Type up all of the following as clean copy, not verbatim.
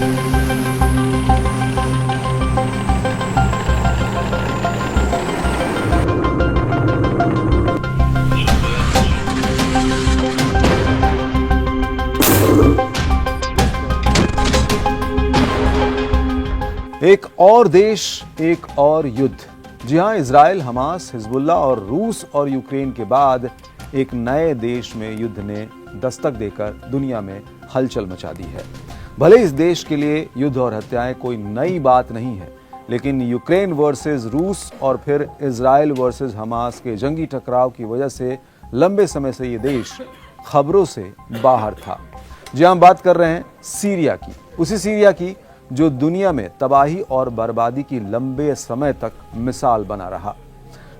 एक और देश, एक और युद्ध। जी हां, इजराइल, हमास, हिजबुल्लाह और रूस और यूक्रेन के बाद एक नए देश में युद्ध ने दस्तक देकर दुनिया में हलचल मचा दी है। भले इस देश के लिए युद्ध और हत्याएं कोई नई बात नहीं है, लेकिन यूक्रेन वर्सेस रूस और फिर इजराइल वर्सेस हमास के जंगी टकराव की वजह से लंबे समय से ये देश खबरों से बाहर था। जी हम बात कर रहे हैं सीरिया की, उसी सीरिया की जो दुनिया में तबाही और बर्बादी की लंबे समय तक मिसाल बना रहा।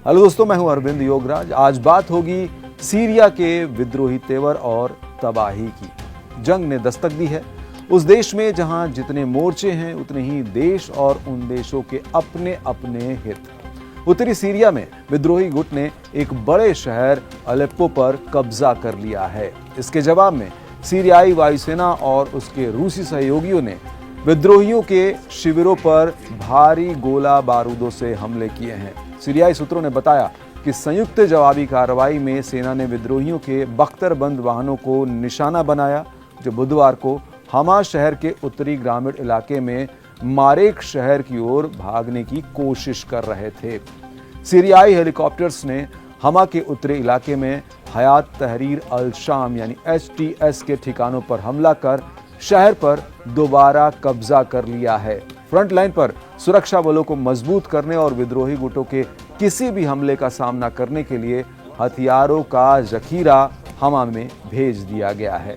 हेलो दोस्तों, मैं हूं अरविंद योगराज। आज बात होगी सीरिया के विद्रोही तेवर और तबाही की। जंग ने दस्तक दी है उस देश में जहां जितने मोर्चे हैं उतने ही देश और उन देशों के अपने अपने हित। उत्तरी सीरिया में विद्रोही गुट ने एक बड़े शहर अलेप्पो पर कब्जा कर लिया है। इसके जवाब में सीरियाई वायुसेना और उसके रूसी सहयोगियों ने विद्रोहियों के शिविरों पर भारी गोला बारूदों से हमले किए हैं। सीरियाई सूत्रों ने बताया कि संयुक्त जवाबी कार्रवाई में सेना ने विद्रोहियों के बख्तरबंद वाहनों को निशाना बनाया, जो बुधवार को हमा शहर के उत्तरी ग्रामीण इलाके में मारेक शहर की ओर भागने की कोशिश कर रहे थे। सीरियाई हेलीकॉप्टर्स ने हमा के उत्तरी इलाके में हयात तहरीर अल शाम यानी HTS के ठिकानों पर हमला कर शहर पर दोबारा कब्जा कर लिया है। फ्रंट लाइन पर सुरक्षा बलों को मजबूत करने और विद्रोही गुटों के किसी भी हमले का सामना करने के लिए हथियारों का जखीरा हमा में भेज दिया गया है।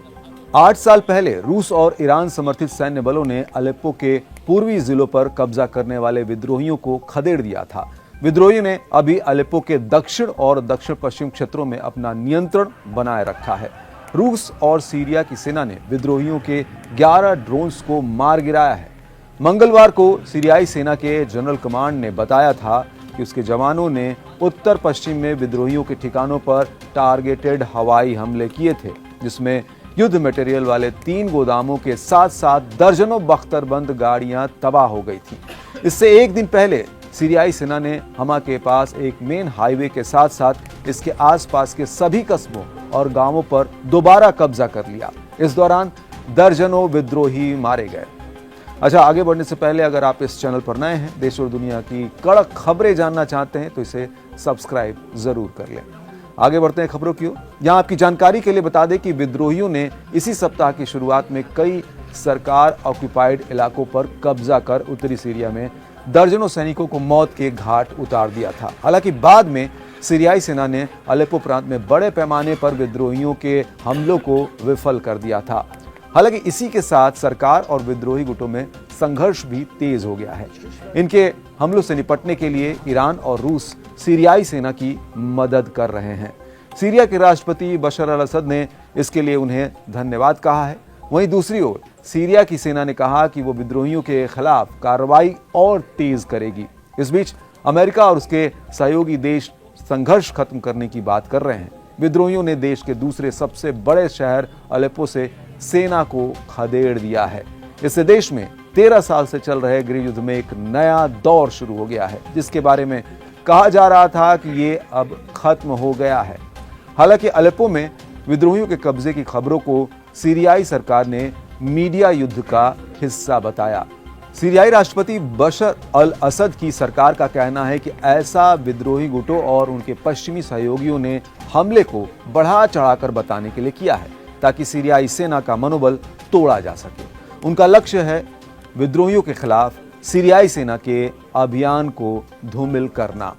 8 साल पहले रूस और ईरान समर्थित सैन्य बलों ने अलेप्पो के पूर्वी जिलों पर कब्जा करने वाले विद्रोहियों को खदेड़ दिया था। विद्रोहियों ने अभी अलेप्पो के दक्षिण और दक्षिण पश्चिम क्षेत्रों में अपना नियंत्रण बनाए रखा है। रूस और सीरिया की सेना ने विद्रोहियों के 11 ड्रोन्स को मार गिराया है। मंगलवार को सीरियाई सेना के जनरल कमांड ने बताया था कि उसके जवानों ने उत्तर पश्चिम में विद्रोहियों के ठिकानों पर टारगेटेड हवाई हमले किए थे, जिसमें युद्ध मटेरियल वाले 3 गोदामों के साथ साथ दर्जनों बख्तरबंद गाड़ियां तबाह हो गई थी। इससे एक दिन पहले सीरियाई सेना ने हमा के पास एक मेन हाईवे के साथ साथ इसके आसपास के सभी कस्बों और गांवों पर दोबारा कब्जा कर लिया। इस दौरान दर्जनों विद्रोही मारे गए। अच्छा, आगे बढ़ने से पहले अगर आप इस चैनल पर नए हैं, देश और दुनिया की कड़क खबरें जानना चाहते हैं तो इसे सब्सक्राइब जरूर कर लें। आगे बढ़ते हैं खबरों की ओर। यहाँ आपकी जानकारी के लिए बता दें कि विद्रोहियों ने इसी सप्ताह की शुरुआत में कई सरकार ऑक्यूपाइड इलाकों पर कब्जा कर उत्तरी सीरिया में दर्जनों सैनिकों को मौत के घाट उतार दिया था। हालांकि बाद में सीरियाई सेना ने अलेप्पो प्रांत में बड़े पैमाने पर विद्रोहियों के हमलों को विफल कर दिया था। हालांकि इसी के साथ सरकार और विद्रोही गुटों में संघर्ष भी तेज हो गया है। इनके हमलों से निपटने के लिए ईरान और रूस सीरियाई सेना की मदद कर रहे हैं। सीरिया के राष्ट्रपति बशर अल असद ने इसके लिए उन्हें धन्यवाद कहा है। वहीं दूसरी ओर सीरिया की सेना ने कहा कि वो विद्रोहियों के खिलाफ कार्रवाई और तेज करेगी। इस बीच अमेरिका और उसके सहयोगी देश संघर्ष खत्म करने की बात कर रहे हैं। विद्रोहियों ने देश के दूसरे सबसे बड़े शहर अलेप्पो से सेना को खदेड़ दिया है। इससे देश में 13 साल से चल रहे गृह युद्ध में एक नया दौर शुरू हो गया है, जिसके बारे में कहा जा रहा था कि ये अब खत्म हो गया है। हालांकि अलेप्पो में विद्रोहियों के कब्जे की खबरों को सीरियाई सरकार ने मीडिया युद्ध का हिस्सा बताया। सीरियाई राष्ट्रपति बशर अल असद की सरकार का कहना है कि ऐसा विद्रोही गुटों और उनके पश्चिमी सहयोगियों ने हमले को बढ़ा चढ़ाकर बताने के लिए किया है, ताकि सीरियाई सेना का मनोबल तोड़ा जा सके। उनका लक्ष्य है विद्रोहियों के खिलाफ सीरियाई सेना के अभियान को धूमिल करना।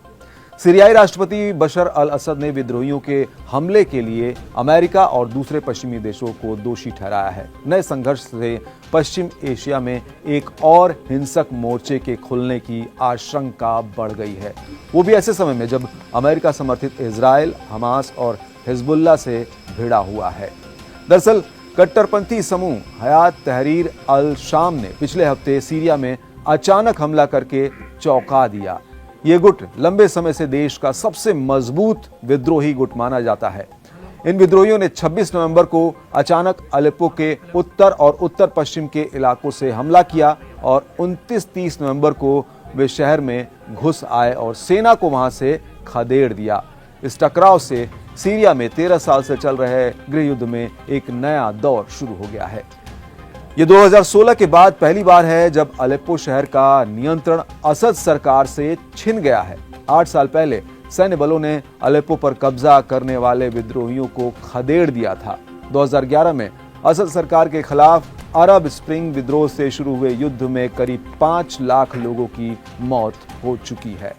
सीरियाई राष्ट्रपति बशर अल असद ने विद्रोहियों के हमले के लिए अमेरिका और दूसरे पश्चिमी देशों को दोषी ठहराया है। नए संघर्ष से पश्चिम एशिया में एक और हिंसक मोर्चे के खुलने की आशंका बढ़ गई है, वो भी ऐसे समय में जब अमेरिका समर्थित इजराइल, हमास और हिजबुल्लाह से भिड़ा हुआ है। दरअसल कट्टरपंथी समूह हयात तहरीर अल शाम ने पिछले हफ्ते सीरिया में अचानक हमला करके चौंका दिया। ये गुट लंबे समय से देश का सबसे मजबूत विद्रोही गुट माना जाता है। इन विद्रोहियों ने 26 नवंबर को अचानक अलेप्पो के उत्तर और उत्तर पश्चिम के इलाकों से हमला किया और 29-30 नवंबर को वे शहर में घुस आए और सेना को वहां से खदेड़ दिया। इस टकराव से सीरिया में 13 साल से चल रहे गृह युद्ध में एक नया दौर शुरू हो गया है। ये 2016 के बाद पहली बार है जब अलेप्पो शहर का नियंत्रण असद सरकार से छिन गया है। 8 साल पहले सैन्य बलों ने अलेप्पो पर कब्जा करने वाले विद्रोहियों को खदेड़ दिया था। 2011 में असद सरकार के खिलाफ अरब स्प्रिंग विद्रोह से शुरू हुए युद्ध में करीब 5 लाख लोगों की मौत हो चुकी है।